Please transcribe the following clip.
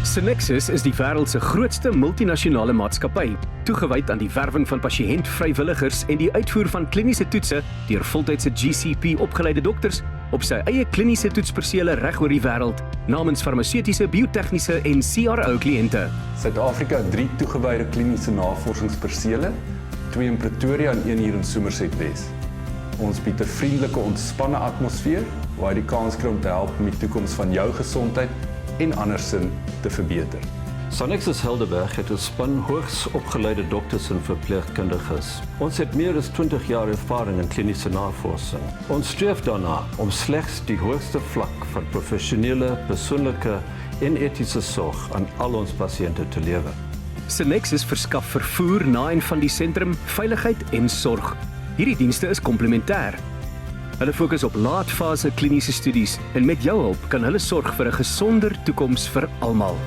Synexus is die wêreld se grootste multinasjonale maatskappy, toegewyd aan die werwing van pasiëntvrywilligers en die uitvoer van kliniese toetse deur voltydse GCP opgeleide dokters op sy eie kliniese toetspersele reg oor die wêreld, namens farmaseutiese, biotegniese en CRO kliënte. Suid-Afrika het 3 toegewyde kliniese navorsingspersele, 2 in Pretoria en 1 hier in Somerset Wes. Ons bied 'n vriendelike, ontspanne atmosfeer waar jy die kans kry om te help met die toekoms van jou gesondheid en andersin te verbeter. Synexus Helderberg het 'n span hoogs opgeleide dokters en verpleegkundiges. Ons het meer as 20 jaar ervaring in kliniese navorsing. Ons streef daarna om slegs die hoogste vlak van professionele, persoonlike en etiese sorg aan al ons pasiënte te lewer. Synexus verskaf vervoer na en van die sentrum, veiligheid en sorg. Hierdie dienste is komplementêr. Hulle fokus op laatfase kliniese studies en met jou hulp kan hulle sorg vir 'n gesonder toekoms vir almal.